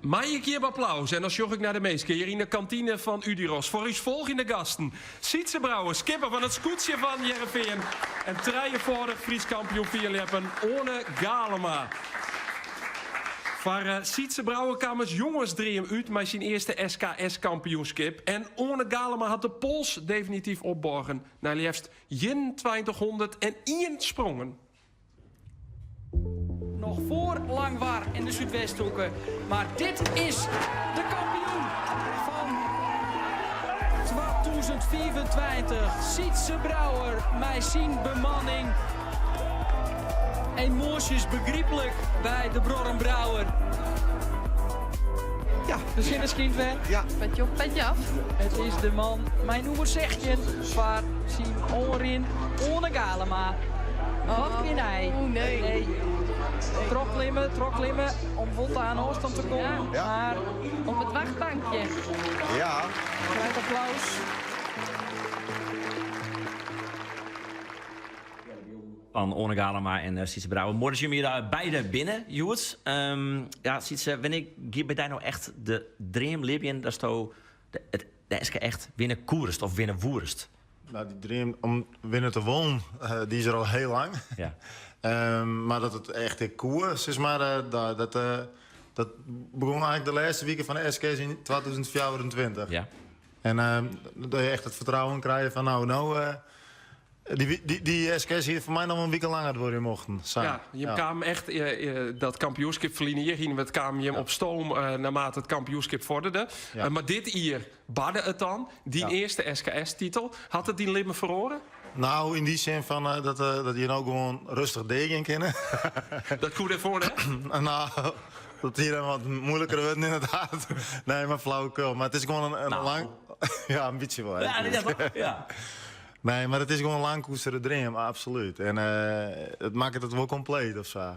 Mag ik hier applaus en dan zorg ik naar de meesten hier in de kantine van Udiros voor uw volgende gasten. Sietse Brouwer, skipper van het scootje van Heerenveen en 43 Fries kampioen vierleppen One Galema. Voor Sietse Brouwer kwam het jongensdream uit met zijn eerste SKS-kampioenschap. En One Galema had de pols definitief opborgen naar liefst 2101 sprongen. Nog voor Langwaar in de Zuidwesthoeken. Maar dit is de kampioen van 2024. Sietse Brouwer, mij zien bemanning. Emoties begrijpelijk bij de Brorrenbrouwer. Ja, de zin is kind weer. Ja. Petje op, petje af. Het is de man, mijn noemer zegt je, waar zien orin One Galema. Wat win hij? Oh nee. Trok klimmen om vol aan Oost om te komen. Ja. Maar Op het wachtbankje. Ja. krijgt applaus. Van One Galema en Sietse Brouwer. Mooi dat jullie daar beide binnen, Joets. Ja, Sietse, wanneer bij jij nou echt de dream leven, dat is toch de SK echt winnen koerst of winnen woerst? Nou, die dream om winnen te wonen, die is er al heel lang. Ja. Maar dat het echt een koers is, maar dat begon eigenlijk de laatste weken van de SK's in 2024. Ja. En dat je echt het vertrouwen krijgt van die SK's hier voor mij nog een week langer worden mochten. Ja, je kwam echt dat kampioenschap verliezen. Hier gingen we het kwam je op stoom naarmate het kampioenschap vorderde. Ja. Maar dit hier badde het dan. Die eerste SKS-titel. Had het die limmen verloren? Nou, in die zin van dat je nou gewoon rustig degen kennen. Dat goed ervoor, hè? Nou, dat hier dan wat moeilijker wordt inderdaad. Nee, maar flauwekul. Maar het is gewoon een lang... Ja, een beetje wel. Ja, ja. Nee, maar het is gewoon een lang koesteren dream, absoluut. En het maakt het wel compleet of zo.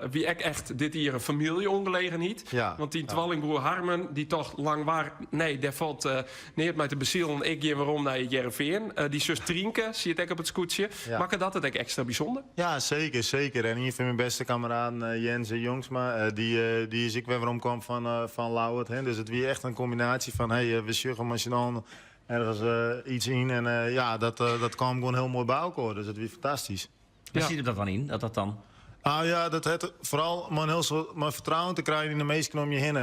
Wie echt dit hier een familieongelegenheid. Ja. Want die tweelingbroer Harmen, die toch lang waar... Nee, daar valt neer mij te bezielen. Ik geef waarom naar Heerenveen. Die zus Trienke, zie je het ook op het scootje. Ja. Maakt dat het ook extra bijzonder? Ja, zeker, zeker. En hier van mijn beste kameraad Jens Jongsma, die is ik weer waarom kwam van Lauwert. Hè. Dus het weer echt een combinatie van, we sjuggen als je dan ergens iets in. En dat kwam gewoon heel mooi bij elkaar. Dus het weer fantastisch. Waar ziet er dat dan in? Dat dan... Nou ja, dat het vooral mijn vertrouwen te krijgen in de meesten om je heen.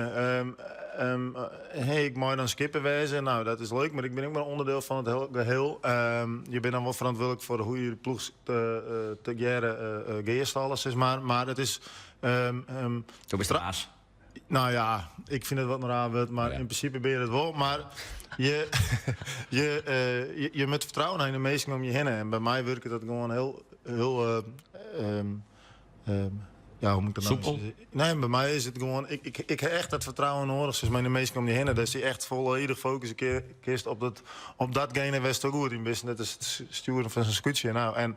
Ik mag dan skipper wezen. Nou, dat is leuk, maar ik ben ook maar onderdeel van het geheel. Je bent dan wel verantwoordelijk voor hoe je de ploeg te jaren geërstallen, zeg maar. Maar het is... Zo is het raas. Nou ja, ik vind het wat raar wordt, maar in principe ben je het wel. Maar je moet vertrouwen naar de meesten om je heen. En bij mij werkt dat gewoon heel hoe moet ik dat nou zeggen? Nee, bij mij is het gewoon... Ik heb echt dat vertrouwen nodig. Zoals mijn meesten om je heen. Dat is echt volledig focus kist op datgene was toch goed. In best net is het sturen van zijn scootje. Nou,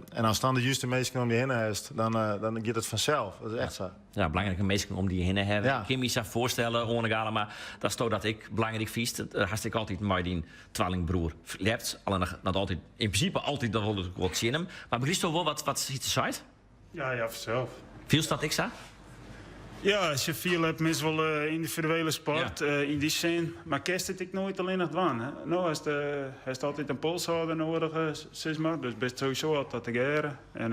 en als dan de juiste meesten om je heen heeft, dan gaat het vanzelf. Dat is echt zo. Ja, belangrijke meesten om die je heen hebben. Ja. Ik kan me zich voorstellen, One Galema, dat is toch dat ik belangrijk vies. Hartstikke altijd met die tweelingbroer leeft. Alleen dat altijd, in principe altijd dat wel wat zien hem. Maar begrijp je toch wel wat ziet de site? Ja, vanzelf. Viel dat ik zo? Ja, als je veel hebt, mis wel individuele sport in die zin. Maar kerst het ik nooit alleen nog doen. Nou, hij heeft altijd een polshouder nodig, zeg maar. Dus best sowieso altijd te geren. En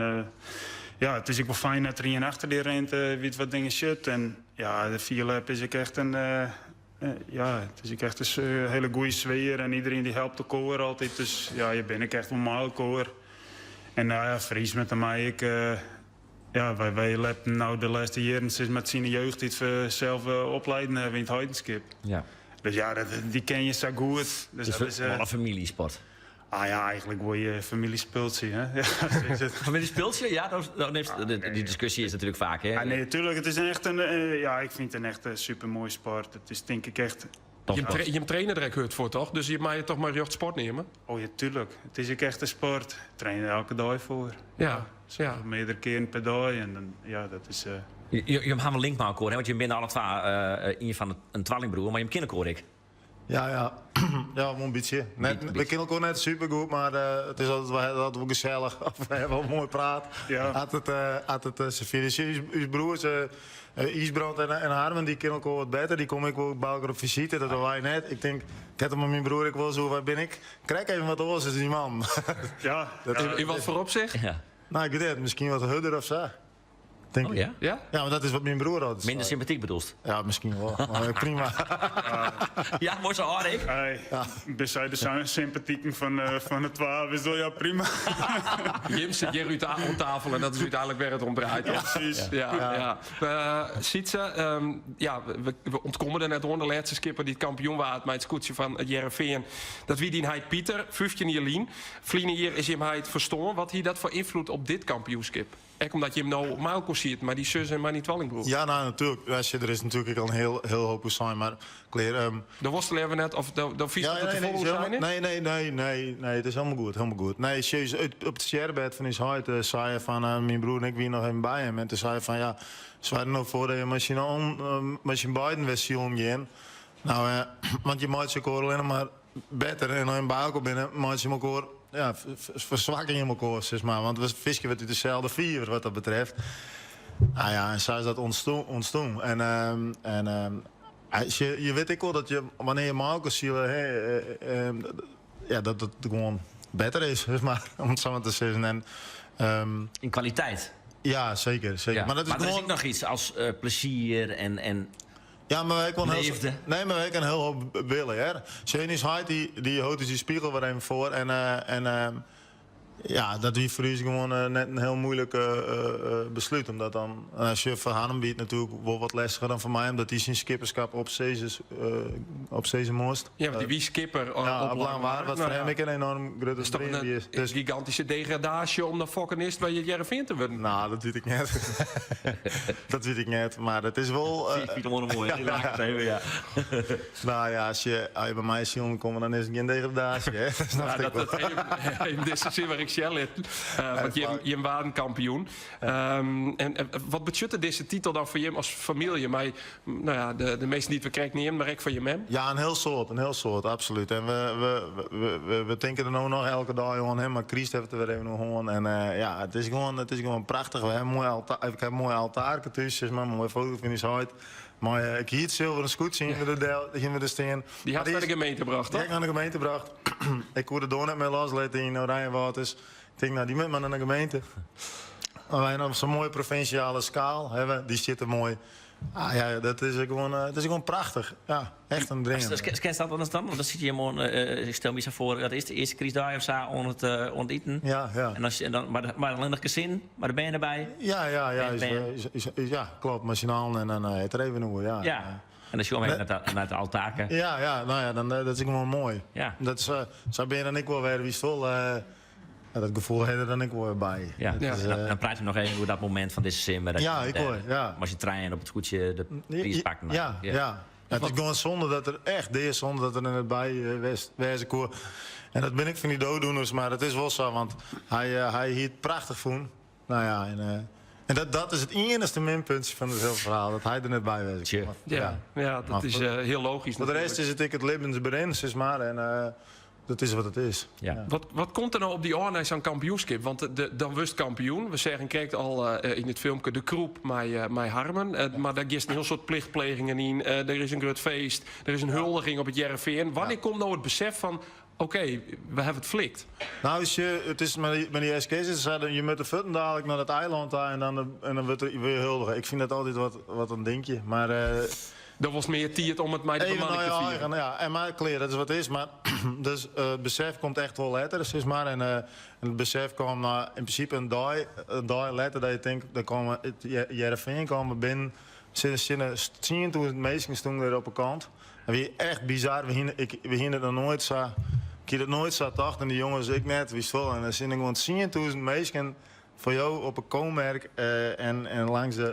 het is ook wel fijn dat er hier achter die rent weet wat dingen shit. En ja, de veel heb is ik echt een... het is ook echt een hele goede sfeer. En iedereen die helpt elkaar altijd. Dus ja, je bent ik echt wel maar elkaar. En Fries met mij, wij hebben nou de laatste jaren sinds met zijn jeugd iets zelf opleiden hebben in het heidenskip. Ja. Dus ja, die ken je zo goed. Dus Het is wel een familiesport. Eigenlijk word je familiespeeltje, hè? Familiespeeltje? Ja, die discussie is natuurlijk vaak, hè? Ja, nee, natuurlijk. Het is echt ik vind het een echt supermooi sport. Het is denk ik echt... Je trainer direct hoort voor, toch? Dus je mag je toch maar recht sport nemen? Oh ja, tuurlijk. Het is ook echt een sport. Ik train er elke dag voor. Ja. Meerdere keren per dag. En dan, dat is... Je hebt wel link met elkaar, hè? Want je bent alle twee in van een tweelingbroer, maar je hebt kinderkoor ik. Ja, ja. Ja, een beetje. Net, we kennen elkaar net super goed, maar het is altijd wel gezellig. Of we hebben wel mooi praat. Ja. Had het serveren. Uw broers, Isbrand en Harmen, die kennen elkaar wat beter. Die kom ik wel bij elkaar op visite, dat wij net. Ik denk, ik heb met mijn broer, ik wil zo, waar ben ik? Krijg even wat oors, is die man. Ja, In wat voor opzicht? Ja. Nou, ik weet het, misschien wat hudder of zo. Denk Oh ik. ja? Ja? Ja, maar dat is wat mijn broer had. Minder sympathiek bedoelst. Ja, misschien wel. Maar prima. Ja, mooi zo hoor ik. hey, bezij de sympathieken van het 12 is wel ja prima. Jim zit hier uit aan tafel en dat is uiteindelijk waar het om draait. Ja, precies. Ja. Sietse, we ontkomen er net onder. De laatste skipper die het kampioen was met het scootje van het Jereveen. Dat wie die heet Pieter, 15 jaar lien. Vliegen hier is hem heet verstoren. Wat heeft dat voor invloed op dit kampioenschip? Ook omdat je hem nou Malko ziet, maar die zus en maar niet Wallingbroek. Ja, nou natuurlijk. Er is natuurlijk al een heel hoop zijn, maar Claire... De worstelen we net, of de vies dat het te vol zijn? Nee, het is helemaal goed. Nee, op het sharebed van his huid zei je van mijn broer en ik wie nog even bij hem. En toen zei je van ja, ze waren nog voor dat je met je beiden wist zien gaan. Nou, want je maakt je elkaar alleen maar beter en dan in Balko binnen maakt je elkaar... Ja, verzwakken je elkaar, zeg maar. Want we vissen met dezelfde vier wat dat betreft. Nou ja, en zo is dat ontstoen. Je weet ook wel dat je, wanneer je Malko ziet, dat het gewoon beter is, zeg maar. Om het zo maar te zeggen. En, In kwaliteit. ja, zeker. Ja. Maar dat is maar er is gewoon... ook nog iets als plezier en Ja, maar wij kunnen leefde. maar wij kunnen heel hoop willen, hè. Shani's Hyde, die houdt dus die spiegel weer even voor. Ja, dat is voor u gewoon net een heel moeilijk besluit. Omdat dan, als je voor Hanem biedt natuurlijk wel wat lastiger dan voor mij. Omdat hij zijn skipperschap op zee moest. Ja, want die wie skipper Ja, op lang waar. Wat Nou voor hem ja. ik een enorm grote Dat is toch dream is. een gigantische degradatie om de fokkenist bij je Jereveen te worden. Nou, dat weet ik niet. Dat weet ik niet. Maar het is wel... ik vind het gewoon mooi. Ik laat het even, ja. nou ja, als je bij mij is komen, dan is het geen degradatie. Hè? Dat snap Ja, ik wel. in deze zin waar ik zelf in. Want je was een kampioen. En wat betekent deze titel dan voor je als familie? Maar nou ja, de meesten die het we krijgen niet in, maar ik van je mem. Ja, een heel soort, absoluut. En we denken er nou nog elke dag gewoon hem, maar Christ heeft er weer even nog gewoon. En ja, het is gewoon prachtig. We hebben een mooi altaar thuis, maar een mooie foto van die huid. Maar ik hier het zilveren scoot zien we de steen. Die had naar de gemeente gebracht, Die toch? heb ik naar de gemeente gebracht. Ik hoorde door net mee loslaten in Oranjewaters. Ik denk, nou, die moet maar naar de gemeente. Maar wij hebben zo'n mooie provinciale schaal hebben, die zit er mooi. Ah ja, het is gewoon prachtig. Ja, echt een dring. Ken je dat anders dan? Want dan zit je helemaal, ik stel me zo voor, dat is de eerste Chris of zo onder het eten. Ja. En dan, maar alleen nog gezin, maar dan ben je erbij. Ja, klopt. Machinaal en dan het er even over. Ja. Ja. En dan zie je omheen naar de altaken. Ja, nou ja, dan, dat is gewoon mooi. Ja. Dat is, zo ben je dan ik wel weer wie vol. Dat gevoel heb je er dan ik wel weer bij. Ja. Ja. Dus, dan praat je nog even over dat moment van deze sim. Ja, ik hoor, ja. Als je trein op het scootje de prijs pakt. Ja. Het is gewoon zonde dat er echt zonder dat er net bij wezen kon. En dat ben ik van die dooddoeners, maar het is wel zo, want hij hield prachtig voen. Nou ja, en dat is het enige minpuntje van het hele verhaal, dat hij er net bij wezen Tje. kon. Ja, dat is heel logisch. Voor de rest is het ik het levensberin, zeg maar. En dat is wat het is. Ja. Wat komt er nou op die Ornijs aan kampioenschap? Want dan wist kampioen. We zeggen, kijkt al in het filmpje de kroep met Harmen. Maar daar is een heel soort plichtplegingen in. Er is een groot feest. Er is een huldiging op het Jereveen. Wanneer komt nou het besef van... Oké, we hebben het flikt. Nou, het is met die SK's, zeiden je moet de voeten dadelijk naar het eiland daar en dan wordt er weer huldigen. Ik vind dat altijd wat een dingetje. Maar... Er was meer tiert om het met de bemanning te vieren. Ja, en maar kleren, dat is wat het is. Maar dus het besef komt echt wel later, zeg maar. En het besef kwam na in principe een dag later dat je denkt, dan komen Jereveen komen binnen. Sinds 10.000 mensen stonden er op een kant. En wie echt bizar, we gingen het nog nooit zo. Ik heb het nooit zo gedacht en die jongens ik net, wie vol. En dan zijn er gewoon 10.000 mensen voor jou op een koonmerk en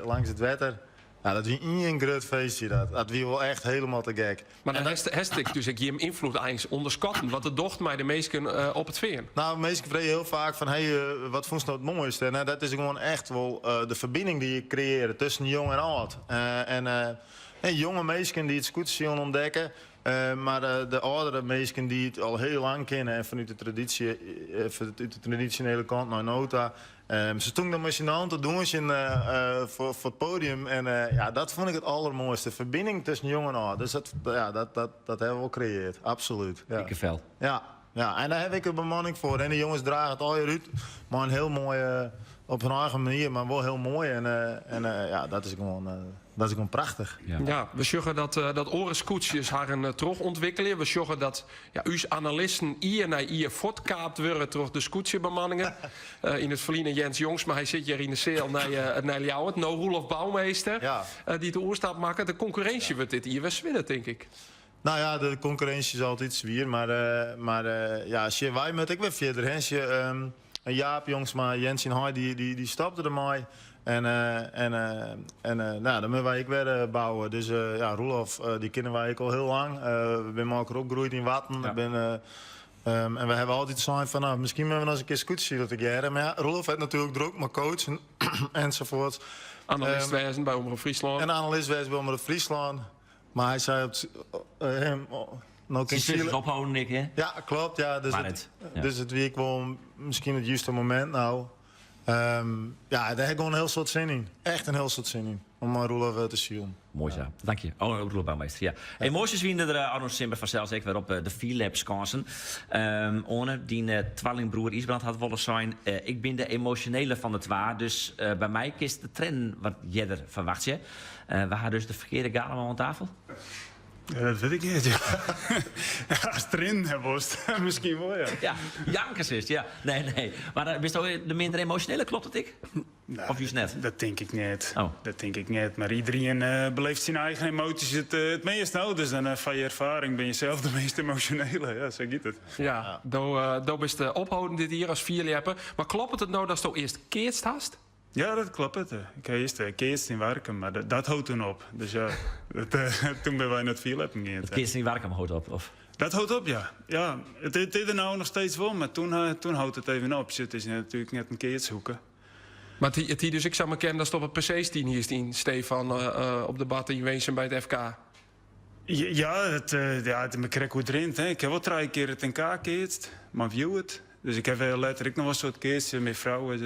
langs het water. Ja, dat is een groot feestje. Dat wie wel echt helemaal te gek. Maar dan heeft ik dus je hem invloed eigenlijk onderschatten. Wat de docht mij de meesten op het veen. Nou, mensen vragen heel vaak van, wat vond je nou het mooiste? En dat is gewoon echt wel de verbinding die je creëert tussen jong en oud. En jonge mensen die het scooteren ontdekken, Maar de oudere mensen die het al heel lang kennen en vanuit de traditionele kant naar Nota. Ze stonden dan met z'n hand te doen voor het podium. En ja, dat vond ik het allermooiste. Verbinding tussen jong en oud. Dus dat hebben we wel gecreëerd. Absoluut. Ja. Dikkevel. Ja, en daar heb ik een bemanning voor. En de jongens dragen het al uit. Maar een heel mooi, op hun eigen manier, maar wel heel mooi. En ja, dat is gewoon prachtig. Ja, we zorgen dat orenskoetsjes haar een terug ontwikkelen. We zorgen dat uw analisten hier naar hier voortkaapt worden door de skoetsjebemanningen. In het verliezen Jens Jongs, maar hij zit hier in de cel naar jou. Het Roelof Bouwmeester, die de oorstap maken. De concurrentie wordt dit hier wel winnen, denk ik. Nou ja, de concurrentie is altijd zwier. Maar ja, als je wij met ik weer verder. Jaap Jongsma, Jens en Hai, die stapte er mij. Nou, dan moeten wij weer bouwen. Dus ja, Roelof, die kennen wij al heel lang. We zijn ook opgegroeid in Watten. Ja. En we hebben altijd gezegd van, nou, misschien moeten we nog eens een keer scootsen te jaren. Maar ja, Roelof heeft natuurlijk druk met coach enzovoort. Analist wezen bij Omroep Friesland. En analist wezen bij Omroep Friesland. Maar hij zei ophouden, Nick, hè? Ja, klopt. Ja. Dus het week wel misschien het juiste moment nou. Ja, daar heb ik gewoon een heel soort zin in. Echt een heel soort zin in. Om Roelof te zien. Mooi zo. Dank je. Roelof Bouwmeester, ja. Emoties winnen er Arno Simber vanzelfs ik weer op de V-Labs kansen. One, die tweelingbroer Isbrand had willen zijn. Ik ben de emotionele van het waar. Dus bij mij kist de trend wat jeder verwacht je. We hadden dus de verkeerde Galema aan tafel. Ja, dat weet ik niet, ja. Als het erin was, misschien wel, ja. Ja, jankers is, ja. Nee. Maar bist ook de minder emotionele, klopt het ik? Nou, of juist net? Dat denk ik niet. Oh. Dat denk ik niet. Maar iedereen beleeft zijn eigen emoties het meest nou. Dus dan van je ervaring ben je zelf de meest emotionele. Ja, zo gaat het. Ja, daar is de ophouden dit hier als vierleppen. Maar klopt het nou dat je eerst keerst hast? Ja, dat klopt. Ik heb eerst in werken, maar dat houdt toen op. Dus ja, toen ben wij naar het vierleppen gegaan. Het keerst niet werken, maar houdt op? Of? Dat houdt op, ja. Ja, het is er nou nog steeds wel, maar toen houdt het even op. Het is natuurlijk net een keer zoeken. Maar het hier dus, ik zou me kennen dat het op het PC-team hier is, Stefan, op de bad in Wezen bij het FK. Ja, het krijg goed erin. Hè. Ik heb wel 3 keer het NK gekeerd, maar view het. Dus ik heb letterlijk nog een soort keertje met vrouwen,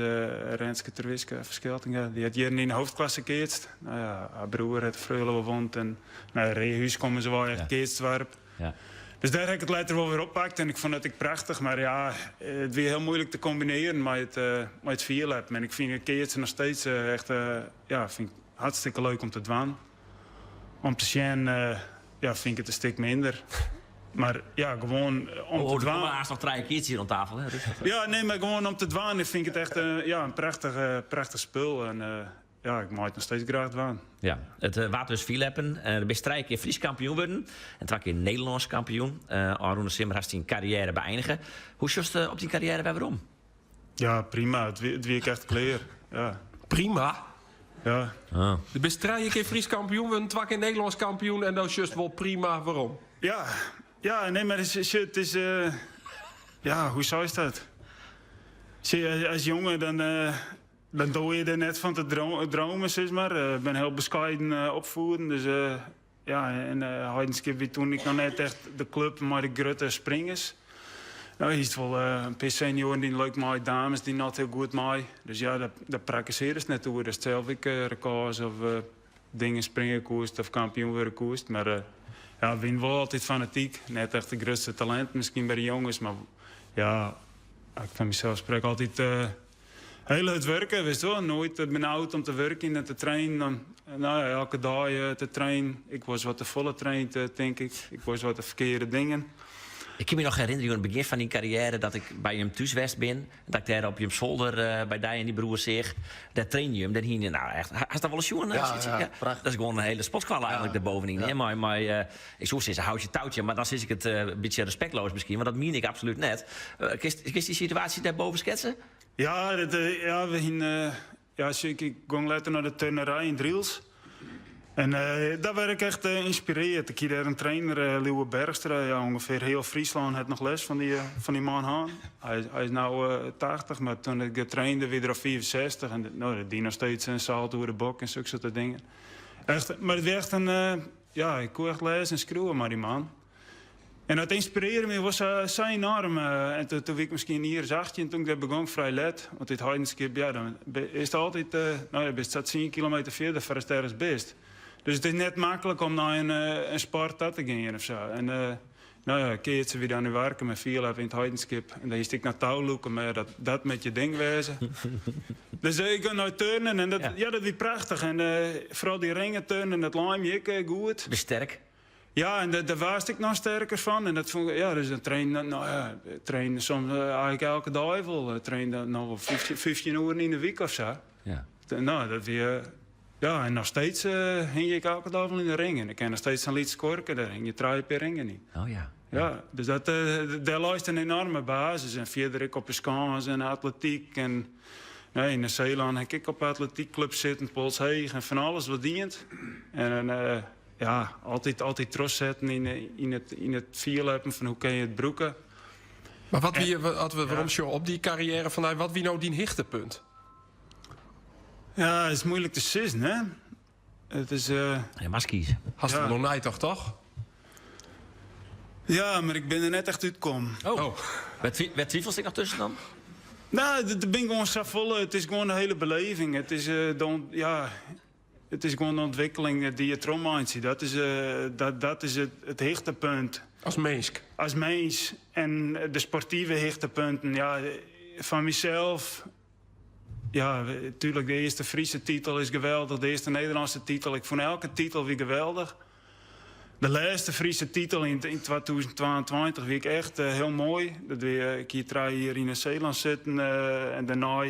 Renske Terwiske, Verscheltinga. Die had hier in de hoofdklasse gekeerd. Nou ja, haar broer het Vreulen wond en naar Rehuis komen ze wel echt keerstwerp. Ja. Dus daar heb ik het later wel weer oppakt en ik vond het prachtig. Maar ja, het weer heel moeilijk te combineren met het vierlap. En ik vind het keertje nog steeds echt vind ik hartstikke leuk om te doen. Om te zien, vind ik het een stuk minder. Maar ja, gewoon om te dwaan. Er nog 3 keertjes hier aan tafel, hè? Ja, nee, maar gewoon om te dwaan vind ik het echt een prachtig spul. En ik maak het nog steeds graag dwaan. Ja, het water dus vierleppen. Er ben 3 keer Fries kampioen worden. En 2 keer Nederlands kampioen. Arno Simmer heeft zijn carrière beëindigen. Hoe just op die carrière bij waarom? Ja, prima. Het wie echt clear. Ja. Prima. Ja. Oh. Je bent 3 keer Fries kampioen, we 2 keer Nederlands kampioen en dat is just wel prima. Waarom? Ja, nee, maar het is hoe zou je dat? Als jongen dan doe je er net van te dromen, zeg maar. Ik ben heel bescheiden opvoeden, dus en Heidenskip toen ik nog net echt de club, maar de grote springers. Nou, hij is wel een paar senioren die leuk maaien, dames die not heel goed maaien. Dus ja, dat praktiseren ze net toe. Dat zelf ik records of dingen springen koerst of kampioen worden koerst. Maar win wel altijd fanatiek. Net echt de grootste talent misschien bij de jongens. Maar ja, ik van mezelf spreek altijd heel hard werken. Weet je wel? Nooit benauwd om te werken en te trainen. Elke dag te trainen. Ik was wat te volle traind, denk ik. Ik was wat de verkeerde dingen. Ik kan me nog herinneren, aan het begin van die carrière, dat ik bij hem thuiswest ben. Dat ik daar op je zolder bij die en die broer zeg. Daar train je hem. Dan hier, nou echt, hij is dat wel eens jongen? Ja, dat is gewoon een hele sportschool eigenlijk daarbovenin. Ja. Maar ik zou zeggen, houd je touwtje. Maar dan zit ik het een beetje respectloos misschien. Want dat meen ik absoluut net. Kun je die situatie daarboven schetsen? Ja, we gingen... ik ging later naar de turnerij in Driels. En daar werd ik echt geïnspireerd. Ik had daar een trainer, Leeuwe Bergstra, ongeveer heel Friesland had nog les van die man aan. Hij is nu 80, maar toen ik trainde weer er 64. En die nog steeds een salto door de bok en zulke soort dingen. Echt, maar het werd echt ik kon echt lezen en schreeuwen maar die man. En dat inspireerde me was zo enorm. En toen was ik misschien hier 18 en toen ik begon vrij let. Want dit heidenskip, ja, dan is het altijd... je staat 10 kilometer verder voor het ergens best. Dus het is net makkelijk om naar een sport te gaan of zo. En een keertje weer aan het werken met veel in het heidenskip. En dan is ik naar touw loeken, maar dat met je ding wezen. Dus ik ga naar turnen en dat was prachtig. En vooral die ringen turnen, dat lijm je ik goed. Ben sterk? Ja, en daar was ik nog sterker van. En dat vond ik, ja, dus dan train soms eigenlijk elke dag wel. Train dan nog 15 uur in de week of zo. Ja. Nou, dat weer... Ja, en nog steeds hing ik elke dag wel in de ringen. Ik kan nog steeds een lied scorken, daar hing je 3 per ringen niet. Oh ja. Ja, dus daar lijst een enorme basis. En verder ik op de skans en atletiek. En in Nieuw-Zeeland heb ik op atletiekclub zitten, Polsheeg en van alles wat dient. En altijd trots zetten in het vierleppen van hoe kan je het broeken. Maar waarom show op die carrière vanuit wat wie nou die hichtepunt? Ja, het is moeilijk te sissen, hè? Het is... Je mag kiezen. Hast het nog niet toch? Ja, maar ik ben er net echt uitgekomen. Oh. Werd twijfels ik nog tussen dan? Nou, dat ben ik gewoon zo vol. Het is gewoon een hele beleving. Het is, het is gewoon de ontwikkeling die je erom ziet. Dat is het hichtepunt. Als mens. Als mens. En de sportieve hichtepunten, ja, van mezelf... Ja, natuurlijk, de eerste Friese titel is geweldig. De eerste Nederlandse titel. Ik vond elke titel weer geweldig. De laatste Friese titel in 2022 vind ik echt heel mooi. Dat ik hier in Nieuw-Zeeland zitten en daarna...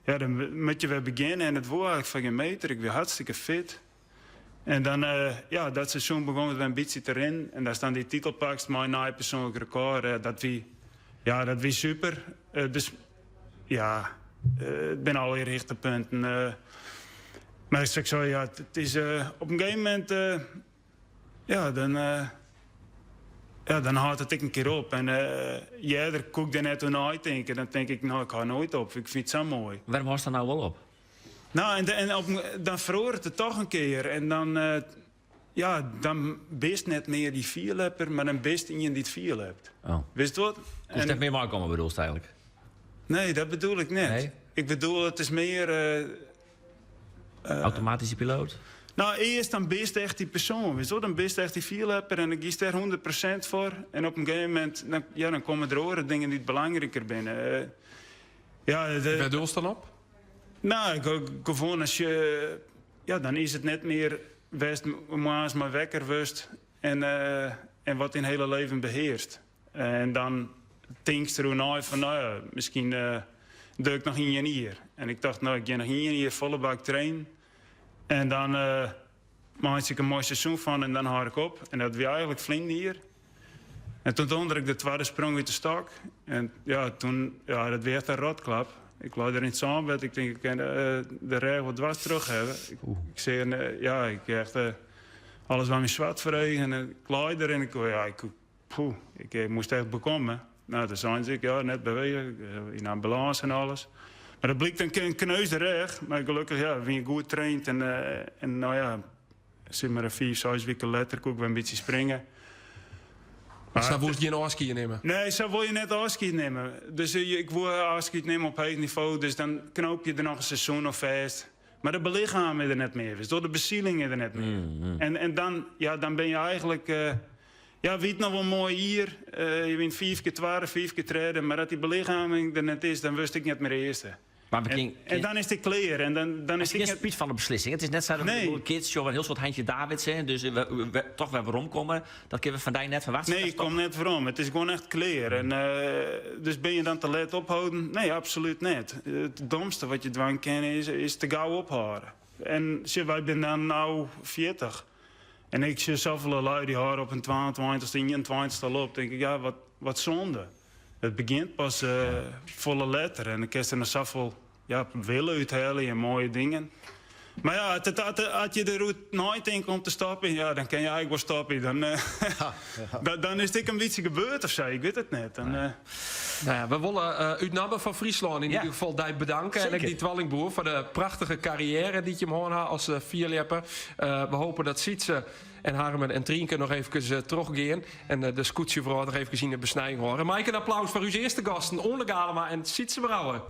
Ja, dan moet je weer beginnen en het was eigenlijk van geen meter. Ik was hartstikke fit. En dan, dat seizoen begon het een beetje erin. En daar staan die titelpaks, mijn persoonlijk record. Dat was super. Dus ja... Ik ben alweer richterpunten. Maar ik zeg zo, ja, het is op een gegeven moment... dan houdt het ik een keer op. En daar kon ik er net aan uitdenken. Dan denk ik, nou, ik ga nooit op. Ik vind het zo mooi. Waarom was dat nou wel op? Nou, dan verloor het toch een keer. En dan best net meer die vierlepper, maar dan best in je die het vierlept. Oh. Wist je wat? Dus dat meer komen bedoeld eigenlijk? Nee, dat bedoel ik net. Nee? Ik bedoel, het is meer... Automatische piloot? Nou, eerst dan best echt die persoon. Weet je? Dan best echt die vierlepper en dan kies je er 100% voor. En op een gegeven moment, dan komen er andere dingen die belangrijker binnen. Waar doel je dan op? Nou, gewoon als je... Ja, dan is het net meer... West maar wekker wust en wat in het hele leven beheerst. En dan... Denkst er nou van, misschien doe ik nog in hier. En ik dacht, ik ga nog hier volle bak trainen. En dan maak ik een mooi seizoen van en dan hou ik op. En dat was eigenlijk flink hier. En toen donderde ik de tweede sprong uit de stok. En dat werd een rotklap. Ik lag er in het zandbed. Ik denk, ik kan de reg wat dwars terug hebben. Ik zei, ik echt alles wat me zwart verregen. En ik lag er en ik moest echt bekomen. Nou, toen zijn ze, net bewegen, in ambulance en alles. Maar dat bleek een kneus recht. Maar gelukkig, ben je goed traind. En zeg maar 4, 6 weken later kon ik weer een beetje springen. Maar zo wil je een afscheid nemen? Nee, zo wil je net afscheid nemen. Dus ik wil afscheid nemen op hoog niveau. Dus dan knoop je er nog een seizoen of vast. Maar de belichaam er net meer. Dus door de bezieling er net meer. En dan ben je eigenlijk... weet nog wel mooi hier. Je wint 4 keer 12, 4 keer treden. Maar dat die belichaming er net is, dan wist ik niet meer de eerste. Maar en dan is het clear. En dan is het geen speed van de beslissing. Het is net zo dat kids, een heel soort handje Davids zijn. Dus we toch weer waarom komen. Dat kunnen we vandaag net verwachten. Nee, ik kom net waarom. Het is gewoon echt clear. En, dus ben je dan te laat ophouden? Nee, absoluut niet. Het domste wat je dwang kennen is te gauw ophouden. En wij zijn dan nou 40. En ik zie zoveel lui die horen op een 22e, 21e loopt. Denk ik, wat zonde. Het begint pas volle letter. En dan kun je er nog zoveel willen uithalen en mooie dingen. Maar als je er nooit in komt te stappen, dan kan je eigenlijk wel stappen. Dan is dit een beetje gebeurd of zo, ik weet het niet. Nou ja, we willen uit namen van Friesland in ieder geval die bedanken. Zeker. En ik die Twallingbroer voor de prachtige carrière die je hem had als vierlepper. We hopen dat Sietse en Harmen en Trienke nog even teruggaan. En de scootje vooral nog even in de besnijing horen. Mike, een applaus voor uw eerste gasten, Onle Galema en Sietse Brouwer.